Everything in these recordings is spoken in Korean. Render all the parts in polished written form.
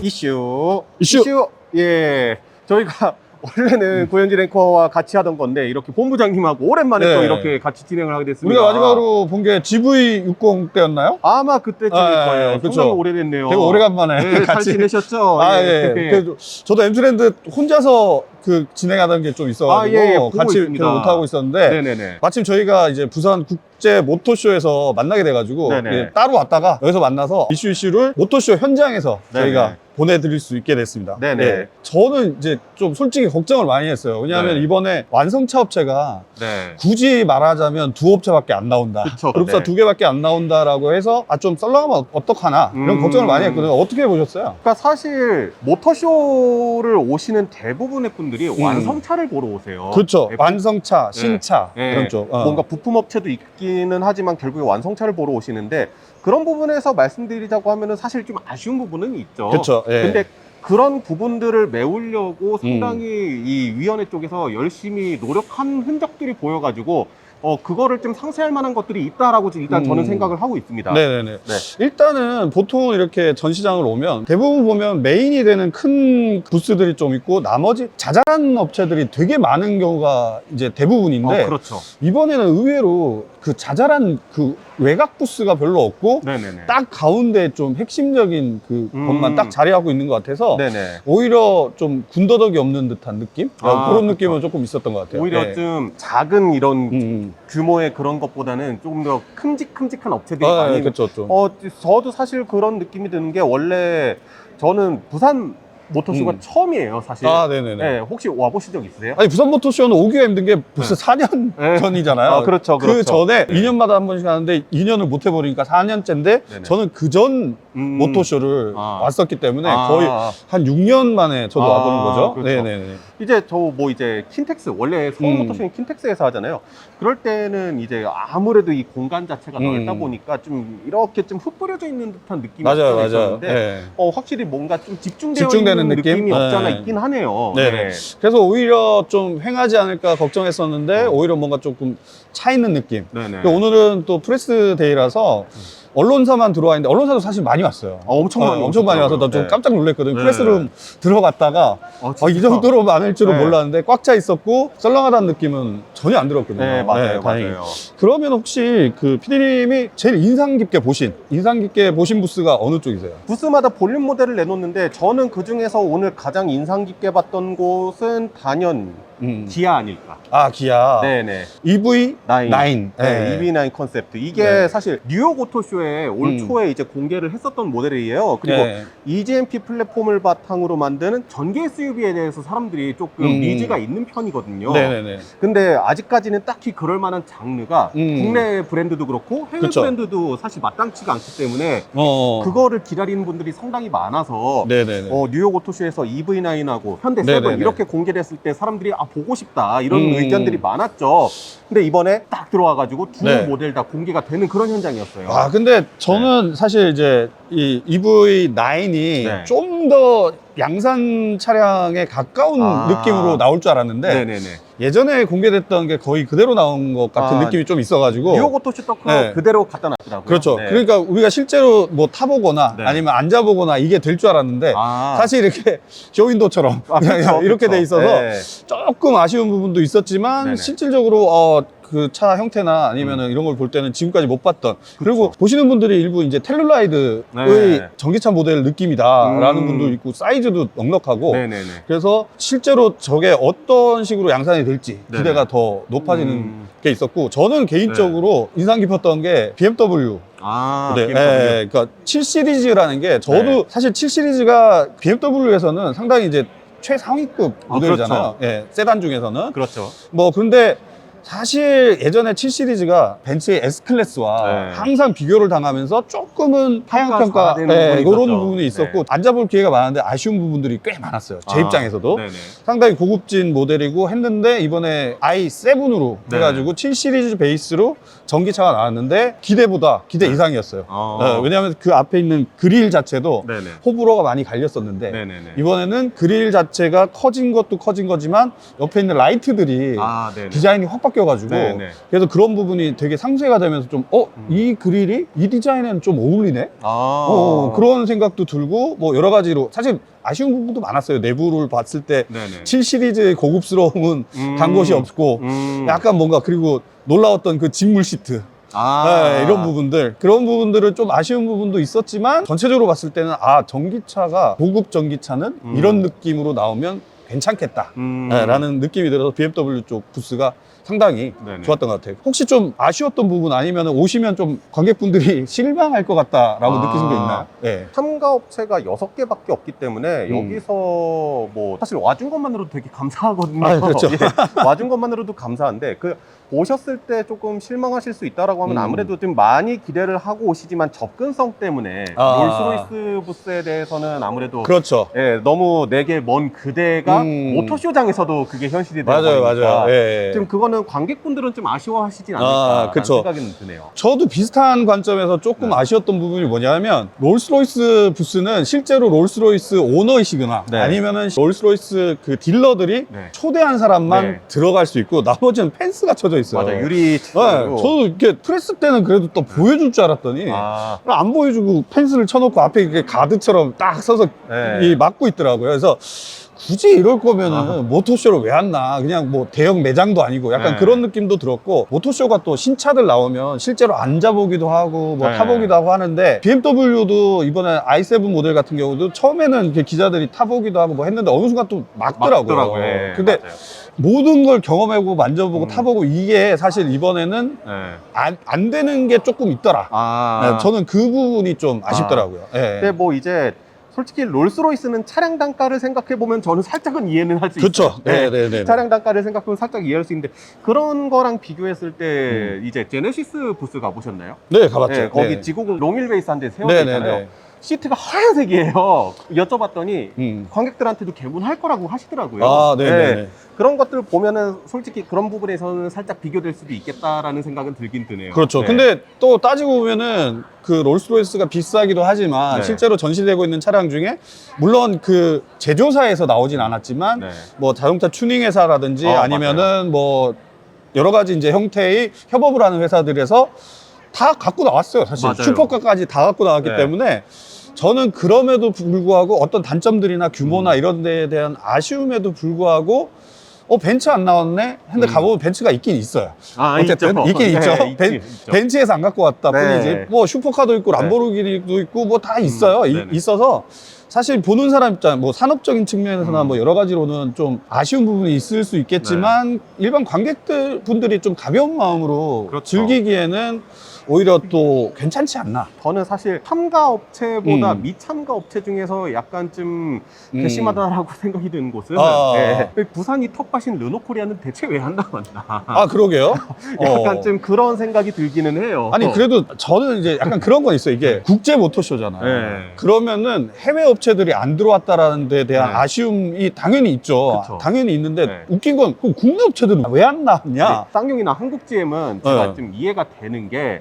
이슈. 이슈. 예. 저희가 원래는 고현진 앵커와 같이 하던 건데 이렇게 본부장님하고 오랜만에 네. 또 이렇게 같이 진행을 하게 됐습니다. 우리가 마지막으로 본 게 GV60 때였나요? 아마 그때쯤일 거예요. 그쵸. 상당히 오래됐네요. 되게 오래간만에 네, 잘 지내셨죠? 예. 그래도 저도 엠트랜드 혼자서 진행하던 게 좀 있어가지고 보고 같이 있습니다. 계속 못하고 있었는데 네네네. 마침 저희가 이제 부산 국제 모토쇼에서 만나게 돼가지고 네네. 따로 왔다가 여기서 만나서 이슈를 모토쇼 현장에서 네네. 저희가 보내드릴 수 있게 됐습니다. 네네. 예. 저는 이제 좀 솔직히 걱정을 많이 했어요. 왜냐하면 네. 이번에 완성차 업체가 네. 굳이 말하자면 두 업체밖에 안 나온다. 그쵸, 그룹사 네. 두 개밖에 안 나온다라고 해서 좀 썰렁하면 어떡하나 이런 걱정을 많이 했거든요. 어떻게 보셨어요? 그러니까 사실 모터쇼를 오시는 대부분의 분들이 완성차를 보러 오세요. 그렇죠. 네, 완성차, 신차 네. 이런 쪽. 뭔가 부품업체도 있기는 하지만 결국에 완성차를 보러 오시는데 그런 부분에서 말씀드리자고 하면은 사실 좀 아쉬운 부분은 있죠. 그렇죠. 예. 근데 그런 부분들을 메우려고 상당히 이 위원회 쪽에서 열심히 노력한 흔적들이 보여가지고 그거를 좀 상쇄할 만한 것들이 있다라고 일단 저는 생각을 하고 있습니다. 네네네. 네. 일단은 보통 이렇게 전시장을 오면 대부분 보면 메인이 되는 큰 부스들이 좀 있고 나머지 자잘한 업체들이 되게 많은 경우가 이제 대부분인데 그렇죠. 이번에는 의외로 그 자잘한 그 외곽 부스가 별로 없고 네네네. 딱 가운데 좀 핵심적인 그 것만 딱 자리하고 있는 것 같아서 네네. 오히려 좀 군더더기 없는 듯한 느낌? 그런 느낌은 그렇죠. 조금 있었던 것 같아요. 오히려 네. 좀 작은 이런 규모의 그런 것보다는 조금 더 큼직큼직한 업체들이 많이 그렇죠. 좀. 저도 사실 그런 느낌이 드는 게 원래 저는 부산 모터쇼가 처음이에요, 사실. 네네네. 네, 혹시 와보신 적 있으세요? 아니 부산 모터쇼는 오기가 힘든 게 벌써 4년 네. 전이잖아요. 그렇죠. 그 전에 네. 2년마다 한 번씩 하는데 2년을 못 해버리니까 4년째인데 네네. 저는 그 전 모터쇼를 왔었기 때문에 거의 한 6년 만에 저도 와보는 거죠. 그렇죠. 네네네. 이제 이제 킨텍스, 원래 서울 모터쇼는 킨텍스에서 하잖아요. 그럴 때는 이제 아무래도 이 공간 자체가 넓다 보니까 좀 이렇게 좀 흩뿌려져 있는 듯한 느낌이 맞아요. 있었는데 네. 확실히 뭔가 좀 집중되는 있는 느낌? 느낌이 없잖아 네. 있긴 하네요. 네. 그래서 오히려 좀 횡하지 않을까 걱정했었는데 오히려 뭔가 조금 차 있는 느낌. 네네. 오늘은 또 프레스 데이라서 언론사만 들어와 있는데 언론사도 사실 많이 왔어요. 엄청 많이 와서 나 좀 네. 깜짝 놀랐거든요. 네. 프레스룸 들어갔다가 이 정도로 많을 줄은 네. 몰랐는데 꽉 차 있었고 썰렁하다는 느낌은 전혀 안 들었거든요. 네, 맞아요. 다행히. 맞아요. 그러면 혹시 그 PD님이 제일 인상 깊게 보신 부스가 어느 쪽이세요? 부스마다 볼륨 모델을 내놓는데 저는 그 중에서 오늘 가장 인상 깊게 봤던 곳은 단연 기아 아닐까. 기아. 네네. EV9. 네, 네. EV9 컨셉트. 이게 네. 사실 뉴욕 오토쇼에 올 초에 이제 공개를 했었던 모델이에요. 그리고 네. EGMP 플랫폼을 바탕으로 만드는 전기 SUV에 대해서 사람들이 조금 니즈가 있는 편이거든요. 네네네. 근데 아직까지는 딱히 그럴 만한 장르가 국내 브랜드도 그렇고 해외 그쵸. 브랜드도 사실 마땅치가 않기 때문에 그거를 기다리는 분들이 상당히 많아서 네네네. 뉴욕 오토쇼에서 EV9하고 현대 네네네. 세븐 이렇게 공개를 했을 때 사람들이 보고 싶다 이런 의견들이 많았죠. 근데 이번에 딱 들어와가지고 두 네. 모델 다 공개가 되는 그런 현장이었어요. 근데 저는 사실 이제 이 EV9이 네. 좀 더 양산 차량에 가까운 느낌으로 나올 줄 알았는데 네네네. 예전에 공개됐던 게 거의 그대로 나온 것 같은 느낌이 좀 있어가지고 뉴욕 오토쇼 또 네. 그대로 갖다 놨더라고요. 그렇죠. 네. 그러니까 우리가 실제로 뭐 타보거나 네. 아니면 앉아보거나 이게 될 줄 알았는데 사실 이렇게 쇼윈도처럼 그렇죠, 이렇게 그렇죠. 돼 있어서 네. 조금 아쉬운 부분도 있었지만 네네. 실질적으로 그 차 형태나 아니면은 이런 걸 볼 때는 지금까지 못 봤던 그리고 보시는 분들이 일부 이제 텔룰라이드의 네. 전기차 모델 느낌이다라는 분도 있고 사이즈도 넉넉하고 네네네. 그래서 실제로 저게 어떤 식으로 양산이 될지 네네. 기대가 더 높아지는 게 있었고 저는 개인적으로 인상 깊었던 게 BMW BMW. 그러니까 7 시리즈라는 게 저도 사실 7 시리즈가 BMW에서는 상당히 이제 최상위급 모델이잖아요. 그렇죠. 세단 중에서는. 그렇죠. 그런데 사실 예전에 7 시리즈가 벤츠의 S클래스와 항상 비교를 당하면서 조금은 하향평가 이런 부분이 있었고 앉아볼 기회가 많은데 아쉬운 부분들이 꽤 많았어요. 제 입장에서도. 네네. 상당히 고급진 모델이고 했는데 이번에 i7으로 해가지고 7 시리즈 베이스로 전기차가 나왔는데 기대 이상이었어요. 왜냐하면 그 앞에 있는 그릴 자체도 호불호가 많이 갈렸었는데 이번에는 그릴 자체가 커진 것도 커진 거지만 옆에 있는 라이트들이 디자인이 확 바뀌어가지고 네네. 그래서 그런 부분이 되게 상쇄가 되면서 좀 이 그릴이 이 디자인에는 좀 어울리네? 그런 생각도 들고 뭐 여러 가지로 사실 아쉬운 부분도 많았어요. 내부를 봤을 때 네네. 7 시리즈의 고급스러움은 간 곳이 없고 약간 뭔가 그리고 놀라웠던 그 직물 시트 네, 이런 부분들 그런 부분들은 좀 아쉬운 부분도 있었지만 전체적으로 봤을 때는 전기차가 고급 전기차는 이런 느낌으로 나오면 괜찮겠다 라는 느낌이 들어서 BMW 쪽 부스가 상당히 네네. 좋았던 것 같아요. 혹시 좀 아쉬웠던 부분 아니면 오시면 좀 관객분들이 실망할 것 같다라고 느끼신 게 있나요? 네. 참가 업체가 6개밖에 없기 때문에 여기서 뭐 사실 와준 것만으로도 되게 감사하거든요. 그렇죠. 예, 와준 것만으로도 감사한데 오셨을 때 조금 실망하실 수 있다라고 하면 아무래도 좀 많이 기대를 하고 오시지만 접근성 때문에 롤스로이스 부스에 대해서는 아무래도 그렇죠. 예, 너무 내게 먼 그대가 모터쇼장에서도 그게 현실이 되어 버리니까 예. 좀 그거는 관객분들은 좀 아쉬워하시진 않을까라는 그쵸. 생각이 드네요. 저도 비슷한 관점에서 조금 아쉬웠던 부분이 뭐냐면 롤스로이스 부스는 실제로 롤스로이스 오너이시거나 네. 아니면은 롤스로이스 그 딜러들이 네. 초대한 사람만 네. 들어갈 수 있고 나머지는 펜스가 쳐져 있어요. 맞아, 유리 네, 저도 이렇게 프레스 때는 그래도 또 보여줄 줄 알았더니 안 보여주고 펜스를 쳐놓고 앞에 이렇게 가드처럼 딱 서서 네. 막고 있더라고요. 그래서 굳이 이럴 거면은 모터쇼를 왜 안 나? 그냥 뭐 대형 매장도 아니고 약간 네. 그런 느낌도 들었고 모터쇼가 또 신차들 나오면 실제로 앉아보기도 하고 뭐 네. 타보기도 하고 하는데 BMW도 이번에 i7 모델 같은 경우도 처음에는 이렇게 기자들이 타보기도 하고 뭐 했는데 어느 순간 또 막더라고요. 예, 근데 맞아요. 모든 걸 경험해보고 만져보고 타보고 이게 사실 이번에는 네. 안 되는 게 조금 있더라. 네, 저는 그 부분이 좀 아쉽더라고요. 예. 근데 뭐 이제 솔직히 롤스로이스는 차량 단가를 생각해보면 저는 살짝은 이해는 할 수 그쵸. 있어요. 네. 네네네. 차량 단가를 생각해보면 살짝 이해할 수 있는데 그런 거랑 비교했을 때 이제 제네시스 부스 가보셨나요? 네, 가봤죠. 네, 거기 네. 지구공 롱휠베이스 한 대 세워져 있잖아요. 네네네. 시트가 하얀색이에요. 여쭤봤더니 관객들한테도 개문할 거라고 하시더라고요. 네네네. 네. 그런 것들 보면은 솔직히 그런 부분에서는 살짝 비교될 수도 있겠다라는 생각은 들긴 드네요. 그렇죠. 네. 근데 또 따지고 보면은 그 롤스로이스가 비싸기도 하지만 네. 실제로 전시되고 있는 차량 중에 물론 그 제조사에서 나오진 않았지만 네. 뭐 자동차 튜닝 회사라든지 아니면은 맞아요. 뭐 여러 가지 이제 형태의 협업을 하는 회사들에서 다 갖고 나왔어요. 사실 맞아요. 슈퍼카까지 다 갖고 나왔기 네. 때문에 저는 그럼에도 불구하고 어떤 단점들이나 규모나 이런 데에 대한 아쉬움에도 불구하고 벤츠 안 나왔네? 근데 가보면 벤츠가 있긴 있어요. 어쨌든 있죠. 있긴 있죠. 있죠. 벤츠에서 안 갖고 왔다 네. 뿐이지. 뭐 슈퍼카도 있고 람보르기니도 있고 뭐 다 있어요. 네네. 있어서 사실 보는 사람 입장, 뭐 산업적인 측면에서나 뭐 여러 가지로는 좀 아쉬운 부분이 있을 수 있겠지만 일반 관객들 분들이 좀 가벼운 마음으로 그렇죠. 즐기기에는 오히려 또 괜찮지 않나. 저는 사실 참가 업체보다 미참가 업체 중에서 약간 좀 괘씸하다라고 생각이 드는 곳은 부산이 텃밭인 르노코리아는 대체 왜 안 나왔나. 그러게요. 약간 좀 그런 생각이 들기는 해요. 아니 그래도 저는 이제 약간 그런 건 있어요. 이게 국제 모터쇼잖아요. 네. 그러면은 해외 업체들이 안 들어왔다라는 데 대한 네. 아쉬움이 당연히 있죠. 그쵸. 당연히 있는데 네. 웃긴 건 그럼 국내 업체들은 왜 안 나왔냐? 쌍용이나 한국GM은 제가 좀 이해가 되는 게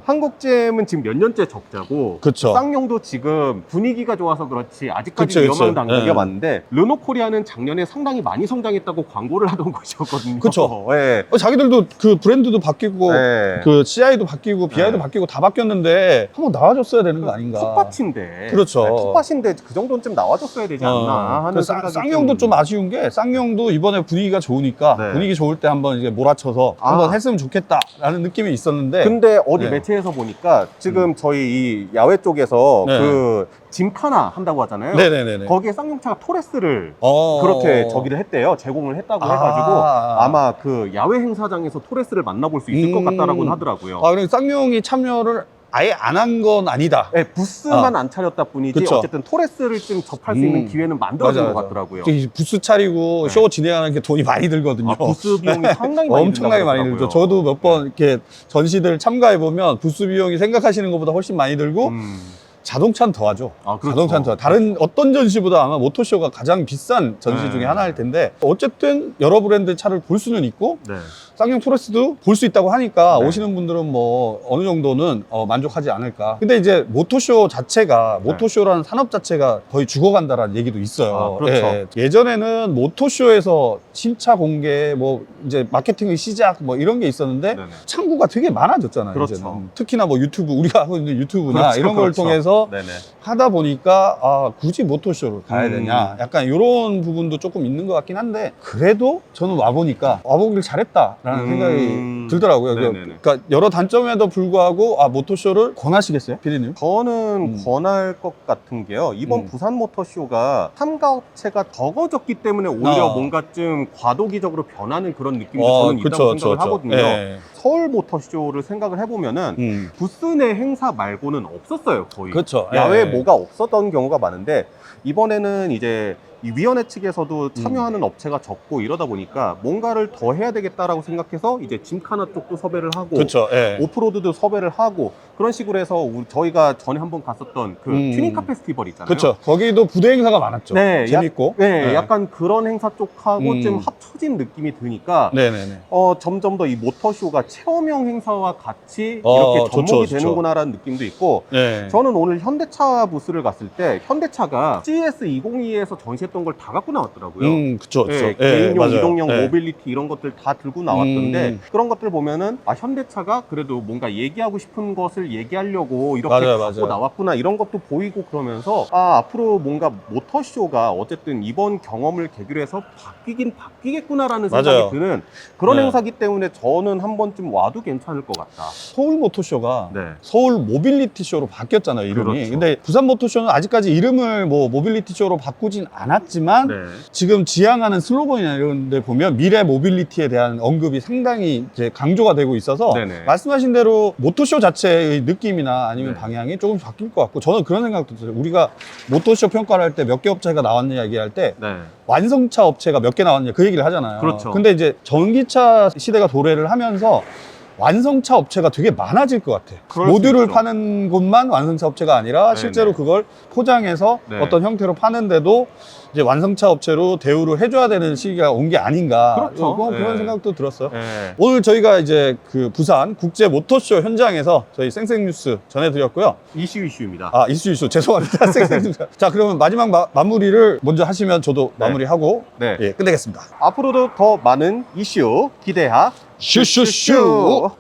한국GM은 지금 몇 년째 적자고 그쵸. 쌍용도 지금 분위기가 좋아서 그렇지 아직까지 그쵸, 위험한 그쵸. 단계가 네. 많은데 르노코리아는 작년에 상당히 많이 성장했다고 광고를 하던 곳이었거든요. 그쵸. 네. 자기들도 그 브랜드도 바뀌고 네. 그 CI도 바뀌고 BI도 네. 바뀌고 다 바뀌었는데 한번 나와줬어야 되는 거 아닌가? 텃밭인데. 그렇죠. 네, 텃밭인데 그 정도는 좀 나와줬어야 되지 않나 하는 생각이 쌍용도 좀 아쉬운 게 쌍용도 이번에 분위기가 좋으니까 네. 분위기 좋을 때 한번 이제 몰아쳐서 한번 했으면 좋겠다라는 느낌이 있었는데 근데 어디 네. 매체에서 보니까 지금 저희 이 야외 쪽에서 네. 그 짐카나 한다고 하잖아요. 네네네네. 거기에 쌍용차가 토레스를 어. 그렇게 저기를 했대요. 제공을 했다고 해가지고 아마 그 야외 행사장에서 토레스를 만나볼 수 있을 것 같다라고 하더라고요. 그리고 쌍용이 참여를 아예 안 한 건 아니다. 네, 부스만 안 차렸다 뿐이지 그쵸. 어쨌든 토레스를 좀 접할 수 있는 기회는 만들어진 맞아, 것 맞아. 같더라고요. 부스 차리고 쇼 진행하는 게 돈이 많이 들거든요. 부스 비용이 상당히 많이 엄청나게 많이 들죠. 저도 몇 번 이렇게 전시들 참가해 보면 부스 비용이 생각하시는 것보다 훨씬 많이 들고 자동차는 더하죠. 아, 그렇죠. 자동차는 더. 다른 어떤 전시보다 아마 모토쇼가 가장 비싼 전시 네. 중에 하나일 텐데 어쨌든 여러 브랜드 차를 볼 수는 있고 네. 쌍용 투러스도 볼 수 있다고 하니까 네. 오시는 분들은 뭐 어느 정도는 만족하지 않을까. 근데 이제 모토쇼 자체가 모토쇼라는 산업 자체가 거의 죽어간다라는 얘기도 있어요. 아, 그렇죠. 예전에는 모토쇼에서 신차 공개 뭐 이제 마케팅의 시작 뭐 이런 게 있었는데 네네. 창구가 되게 많아졌잖아요. 그렇죠. 이제는. 특히나 뭐 유튜브 우리가 하고 있는 유튜브나 그렇죠, 이런 걸 그렇죠. 통해서 네네. 하다 보니까 아 굳이 모토쇼를 가야 되냐 약간 이런 부분도 조금 있는 것 같긴 한데 그래도 저는 와보니까 와보길 잘했다라는 생각이 들더라고요. 네네네. 그러니까 여러 단점에도 불구하고 아 모토쇼를 권하시겠어요? 피디님? 저는 권할 것 같은 게요. 이번 부산 모터쇼가 참가업체가 적어졌기 때문에 오히려 뭔가 좀 과도기적으로 변하는 그런 느낌도 저는 있다고 생각을 하거든요. 예. 서울 모터쇼를 생각을 해보면은 부스 내 행사 말고는 없었어요, 거의. 그렇죠. 야외에 예. 뭐가 없었던 경우가 많은데 이번에는 이제 이 위원회 측에서도 참여하는 업체가 적고 이러다 보니까 뭔가를 더 해야 되겠다라고 생각해서 이제 짐카나 쪽도 섭외를 하고 그렇죠. 예. 오프로드도 섭외를 하고 그런 식으로 해서 저희가 전에 한번 갔었던 그 튜닝카 페스티벌 있잖아요. 그렇죠. 거기도 부대 행사가 많았죠. 네, 재밌고. 네, 약간 그런 행사 쪽하고 좀 합쳐진 느낌이 드니까 네네네. 점점 더 이 모터쇼가 체험형 행사와 같이 어, 이렇게 접목이 좋죠. 되는구나라는 느낌도 있고 네. 저는 오늘 현대차 부스를 갔을 때 현대차가 CES 2022에서 전시했던 걸 다 갖고 나왔더라고요. 그쵸. 네, 예, 개인용, 맞아요. 이동용, 예. 모빌리티 이런 것들 다 들고 나왔던데 그런 것들 보면은 아 현대차가 그래도 뭔가 얘기하고 싶은 것을 얘기하려고 이렇게 맞아요, 갖고 맞아요. 나왔구나 이런 것도 보이고 그러면서 아 앞으로 뭔가 모터쇼가 어쨌든 이번 경험을 계기로 해서 바뀌긴 바뀌겠구나라는 생각이 맞아요. 드는 그런 네. 행사기 때문에 저는 한 번쯤 와도 괜찮을 것 같다. 서울 모토쇼가 네. 서울 모빌리티 쇼로 바뀌었잖아요, 이름이. 그렇죠. 근데 부산 모토쇼는 아직까지 이름을 뭐 모빌리티 쇼로 바꾸진 않았지만 네. 지금 지향하는 슬로건이나 이런 데 보면 미래 모빌리티에 대한 언급이 상당히 이제 강조가 되고 있어서 네네. 말씀하신 대로 모토쇼 자체의 느낌이나 아니면 네. 방향이 조금 바뀔 것 같고 저는 그런 생각도 들어요. 우리가 모토쇼 평가를 할 때 몇 개 업체가 나왔느냐 얘기할 때 네. 완성차 업체가 몇 개 나왔냐 그 얘기를 하잖아요. 그렇죠. 근데 이제 전기차 시대가 도래를 하면서 완성차 업체가 되게 많아질 것 같아. 그럴 수 모듈을 있죠. 파는 곳만 완성차 업체가 아니라 네네. 실제로 그걸 포장해서 네. 어떤 형태로 파는데도 이제 완성차 업체로 대우를 해줘야 되는 시기가 온 게 아닌가. 그렇죠. 그런 네. 생각도 들었어요. 네. 오늘 저희가 이제 그 부산 국제 모터쇼 현장에서 저희 쌩쌩뉴스 전해드렸고요. 이슈입니다. 아, 이슈. 죄송합니다. 쌩쌩뉴스. 자, 그러면 마지막 마무리를 먼저 하시면 저도 네. 마무리하고 네. 예, 끝내겠습니다. 앞으로도 더 많은 이슈 기대하 슈슈슈.